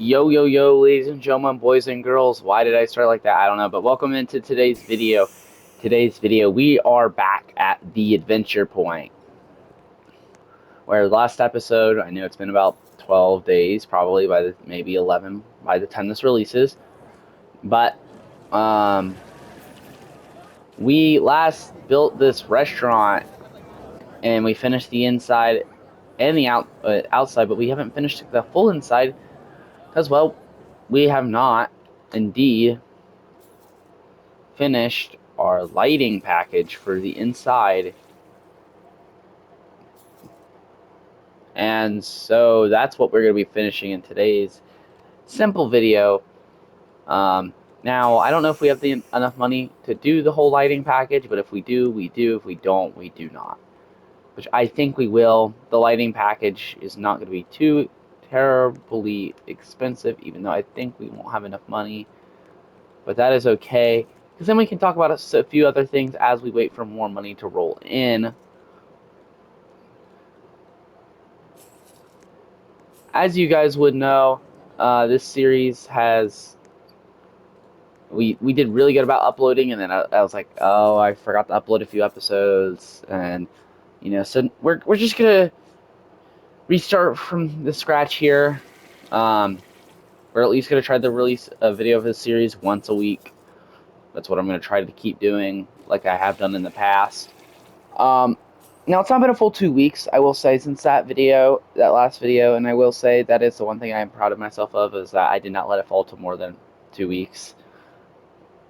Yo, yo, yo, ladies and gentlemen, boys and girls. Why did I start like that? I don't know, but welcome into today's video. We are back at the adventure point. Where the last episode, I know it's been about 12 days, probably maybe 11 by the time this releases. But, um, we last built this restaurant and we finished the inside and the outside, but we haven't finished the full inside because, well, we have not indeed finished our lighting package for the inside, and so that's what we're going to be finishing in today's simple video. Now, I don't know if we have enough money to do the whole lighting package, but if we do, we do. If we don't, we do not. Which I think we will. The lighting package is not going to be too terribly expensive, even though I think we won't have enough money. But that is okay, because then we can talk about a few other things as we wait for more money to roll in. As you guys would know, this series has we did really good about uploading, and then I was like, oh, I forgot to upload a few episodes, and so we're just gonna restart from the scratch here. Um, we're at least gonna try to release a video of this series once a week. That's what I'm gonna try to keep doing, like I have done in the past. Um, Now it's not been a full 2 weeks, I will say, since that last video, and I will say that is the one thing I am proud of myself of, is that I did not let it fall to more than 2 weeks.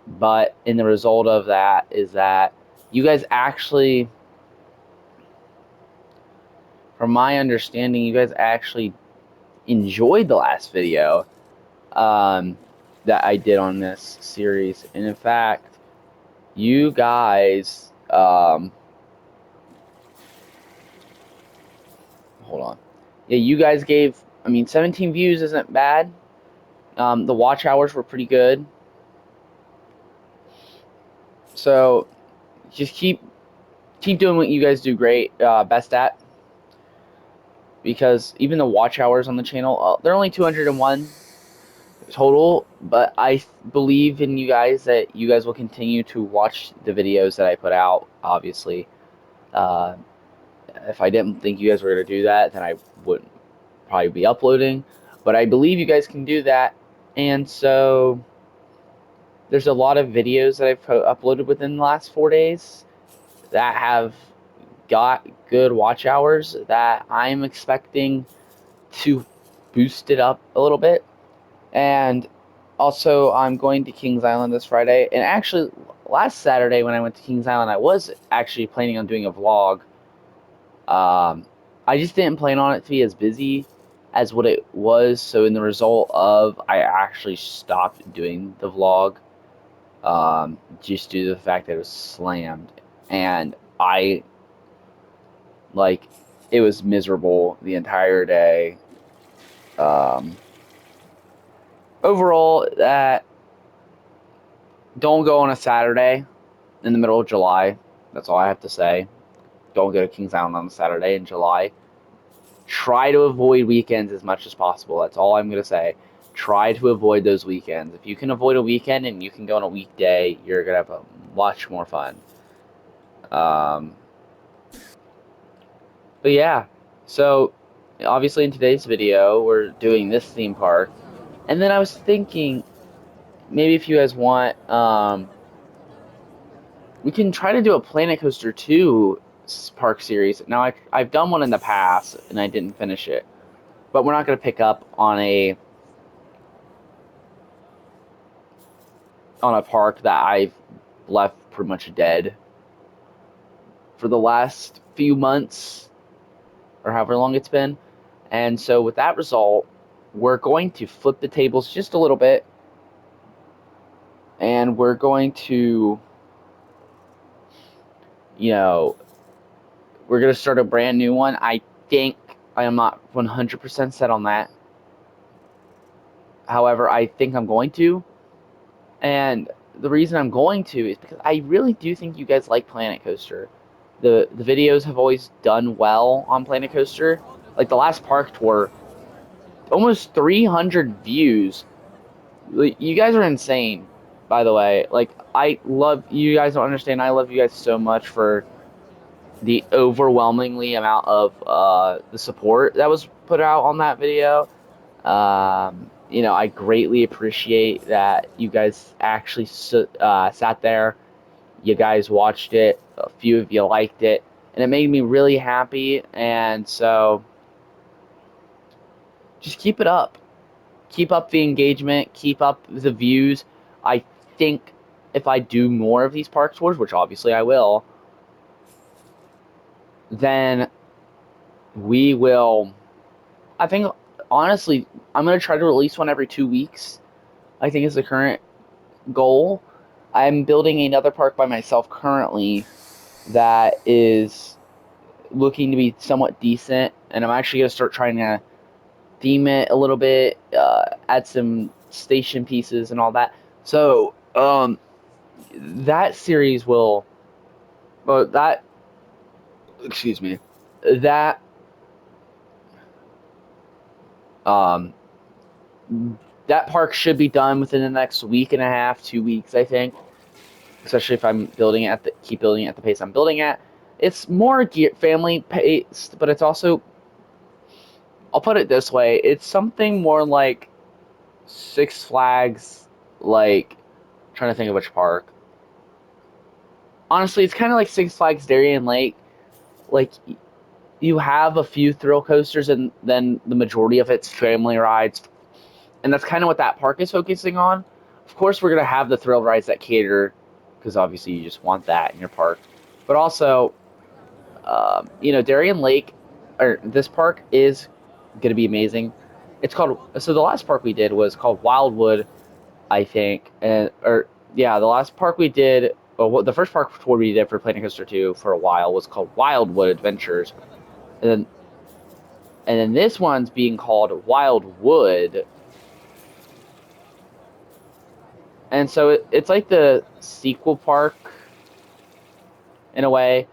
But in the result of that is that you guys actually, from my understanding, you guys actually enjoyed the last video that I did on this series, and in fact, you guys, hold on. Yeah, you guys gave, 17 views isn't bad. The watch hours were pretty good. So just keep doing what you guys do great, best at. Because even the watch hours on the channel, they're only 201 total. But I believe in you guys that you guys will continue to watch the videos that I put out. Obviously, uh, if I didn't think you guys were gonna do that, then I wouldn't probably be uploading. But I believe you guys can do that, and so there's a lot of videos that I've uploaded within the last 4 days that have got good watch hours that I'm expecting to boost it up a little bit. And also, I'm going to Kings Island this Friday. And actually, last Saturday when I went to Kings Island, I was actually planning on doing a vlog. I just didn't plan on it to be as busy as what it was. So, in the result of, I actually stopped doing the vlog, just due to the fact that it was slammed. And like, it was miserable the entire day. Um, Overall, that don't go on a Saturday in the middle of July. That's all I have to say. Don't go to Kings Island on a Saturday in July. Try to avoid weekends as much as possible. That's all I'm going to say. Try to avoid those weekends. If you can avoid a weekend and you can go on a weekday, you're going to have much more fun. Um, but yeah, so obviously in today's video, we're doing this theme park. And then I was thinking, maybe if you guys want, we can try to do a Planet Coaster 2 park series. Now, I've done one in the past, and I didn't finish it. But we're not going to pick up on a park that I've left pretty much dead for the last few months, or however long it's been. And so with that result, we're going to flip the tables just a little bit, and we're going to, we're going to start a brand new one. I think, I am not 100% set on that. However, I think I'm going to. And the reason I'm going to is because I really do think you guys like Planet Coaster. The videos have always done well on Planet Coaster. Like the last park tour, almost 300 views. You guys are insane, by the way. Like, I love you guys. Don't understand. I love you guys so much for the overwhelmingly amount of the support that was put out on that video. You know, I greatly appreciate that you guys actually sat there. You guys watched it. A few of you liked it, and it made me really happy. And so, just keep it up. Keep up the engagement. Keep up the views. I think if I do more of these park tours, which obviously I will, then we will. I think honestly, I'm gonna try to release one every 2 weeks. I think is the current goal. I'm building another park by myself currently that is looking to be somewhat decent, and I'm actually gonna start trying to theme it a little bit, add some station pieces and all that. So that series will, that excuse me, that um, that park should be done within the next week and a half, 2 weeks, I think. Especially if I'm building it at keep building it at the pace I'm building at. It's more family paced, but it's also, I'll put it this way, it's something more like Six Flags, like, I'm trying to think of which park. Honestly, it's kind of like Six Flags Darien Lake. Like, you have a few thrill coasters, and then the majority of it's family rides, and that's kind of what that park is focusing on. Of course, we're gonna have the thrill rides that cater, because obviously you just want that in your park. But also, you know, Darien Lake, or this park is gonna be amazing. It's called, so the last park we did was called Wildwood, I think, and or yeah, the last park we did, well, the first park tour we did for Planet Coaster 2 for a while was called Wildwood Adventures, and then this one's being called Wildwood, and so it's like the sequel park in a way.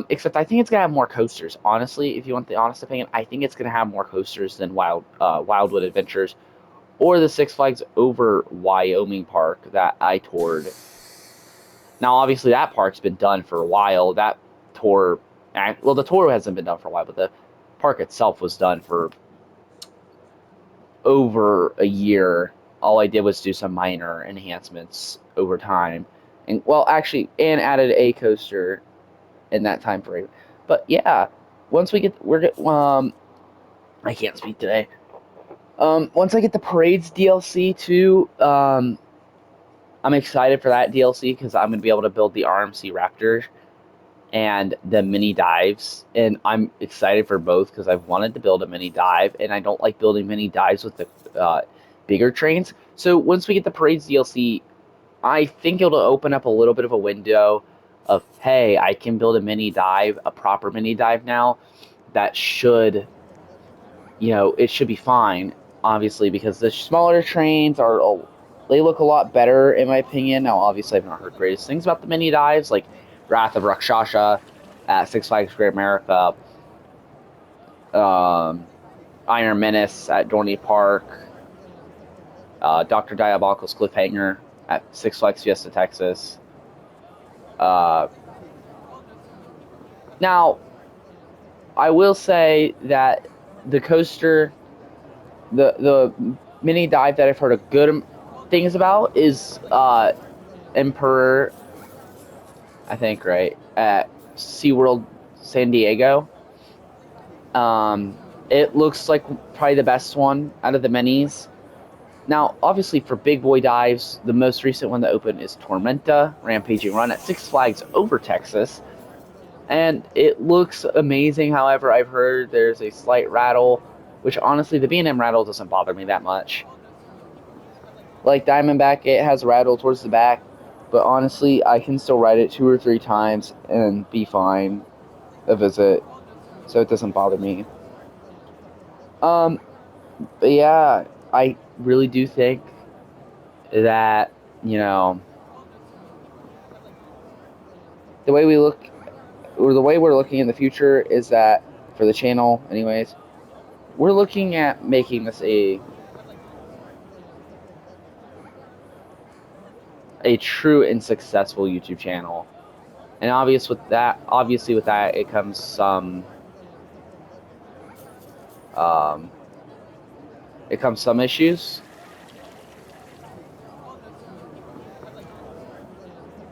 Except I think it's gonna have more coasters. Honestly, if you want the honest opinion, I think it's gonna have more coasters than Wildwood Adventures or the Six Flags Over Wyoming park that I toured. Now, obviously, that park's been done for a while. That tour, well, the tour hasn't been done for a while, but the park itself was done for over a year. All I did was do some minor enhancements over time, and well, actually, and added a coaster in that time frame. But yeah, once we get, I can't speak today. Once I get the Parades DLC too, I'm excited for that DLC because I'm gonna be able to build the RMC Raptors and the mini dives, and I'm excited for both because I've wanted to build a mini dive, and I don't like building mini dives with the bigger trains. So once we get the Parades DLC, I think it'll open up a little bit of a window of, hey, I can build a mini dive, a proper mini dive now that should, you know, it should be fine, obviously, because the smaller trains are, they look a lot better, in my opinion. Now, obviously, I've not heard greatest things about the mini dives, like Wrath of Rakshasha at Six Flags Great America, um, Iron Menace at Dorney Park, Dr. Diabolical's Cliffhanger at Six Flags Fiesta Texas. Uh, Now, I will say that the coaster, the mini dive that I've heard a good things about is Emperor, I think, right, at SeaWorld San Diego. It looks like probably the best one out of the minis. Now, obviously, for big boy dives, the most recent one that opened is Tormenta Rampaging Run at Six Flags Over Texas. And it looks amazing. However, I've heard there's a slight rattle, which honestly, the B&M rattle doesn't bother me that much. Like Diamondback, it has rattle towards the back, but honestly, I can still ride it 2 or 3 times and be fine a visit, so it doesn't bother me. But yeah, I really do think that, you know, the way we look, or the way we're looking in the future is that, for the channel anyways, we're looking at making this a true and successful YouTube channel. And obviously with that, it comes um, some issues.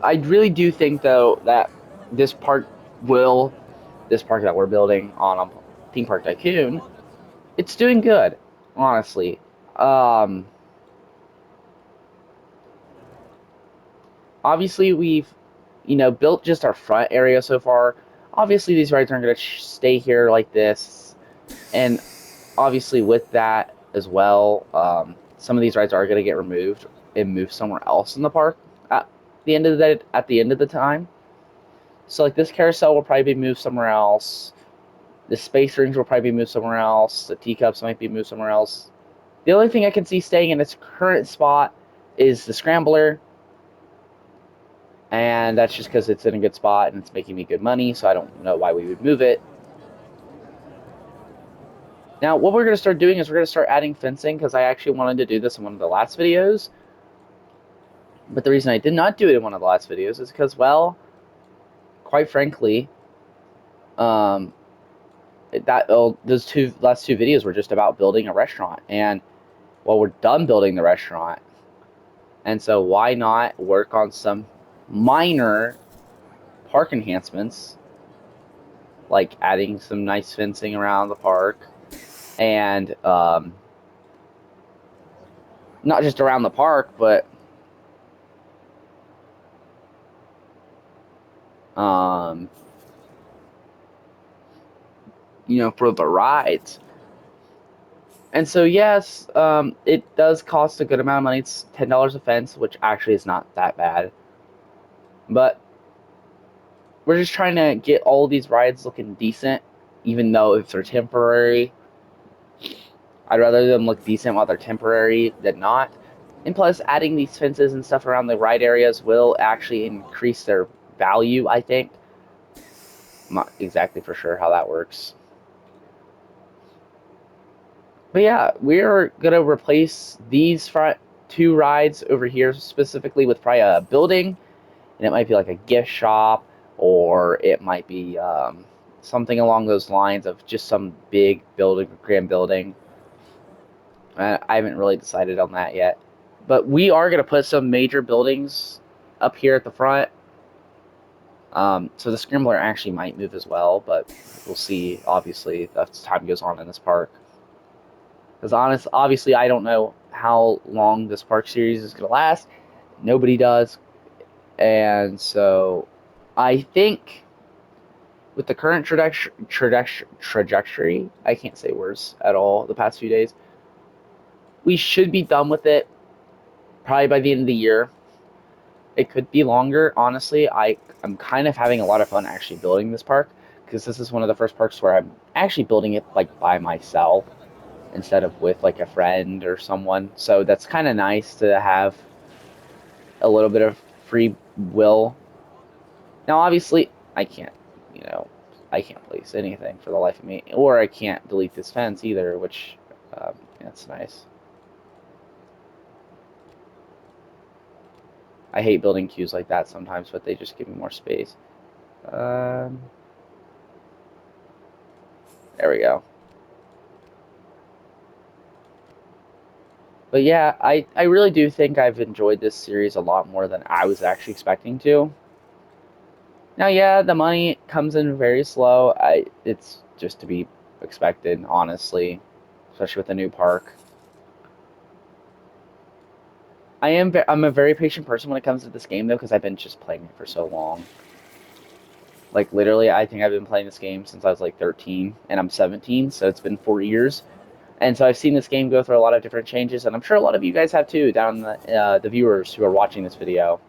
I really do think though that this park this park that we're building on Theme Park Tycoon, it's doing good, honestly. Um, Obviously we've built just our front area so far. Obviously these rides aren't going to stay here like this, and obviously with that as well, some of these rides are going to get removed and moved somewhere else in the park at the end of the time. So like this carousel will probably be moved somewhere else. The space rings will probably be moved somewhere else. The teacups might be moved somewhere else. The only thing I can see staying in its current spot is the scrambler, and that's just because it's in a good spot and it's making me good money, so I don't know why we would move it. Now, what we're going to start doing is we're going to start adding fencing, because I actually wanted to do this in one of the last videos. But the reason I did not do it in one of the last videos is because, well, quite frankly, um, those last two videos were just about building a restaurant. And, well, we're done building the restaurant. And so why not work on some minor park enhancements, like adding some nice fencing around the park, and not just around the park, but um, for the rides. And so, yes, it does cost a good amount of money. It's $10 a fence, which actually is not that bad. But we're just trying to get all these rides looking decent, even though if they're temporary, I'd rather them look decent while they're temporary than not. And plus, adding these fences and stuff around the ride areas will actually increase their value, I think. I'm not exactly for sure how that works. But yeah, we're going to replace these front two rides over here specifically with probably a building. And it might be like a gift shop, or it might be something along those lines of just some big building, grand building. I haven't really decided on that yet. But we are going to put some major buildings up here at the front. So the Scrambler actually might move as well, but we'll see, obviously, as time goes on in this park. Because obviously, I don't know how long this park series is going to last. Nobody does. And so I think with the current trajectory, I can't say words at all the past few days, we should be done with it probably by the end of the year. It could be longer, honestly. I'm kind of having a lot of fun actually building this park, because this is one of the first parks where I'm actually building it like by myself instead of with like a friend or someone. So that's kind of nice to have a little bit of free will. Now, obviously, you know, I can't place anything for the life of me, or I can't delete this fence either, which that's nice. I hate building queues like that sometimes, but they just give me more space. Um, there we go. But yeah, I really do think I've enjoyed this series a lot more than I was actually expecting to. Now, yeah, the money comes in very slow. It's just to be expected, honestly, especially with the new park. I'm a very patient person when it comes to this game, though, because I've been just playing it for so long. Like, literally, I think I've been playing this game since I was like 13, and I'm 17, so it's been 4 years. And so I've seen this game go through a lot of different changes, and I'm sure a lot of you guys have too, down the viewers who are watching this video.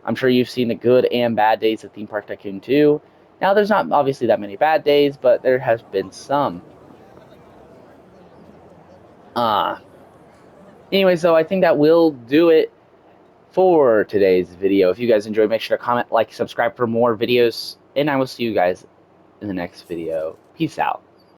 I'm sure you've seen the good and bad days of Theme Park Tycoon 2. Now, there's not obviously that many bad days, but there has been some. Uh, Anyways, though, I think that will do it for today's video. If you guys enjoyed, make sure to comment, like, subscribe for more videos, and I will see you guys in the next video. Peace out.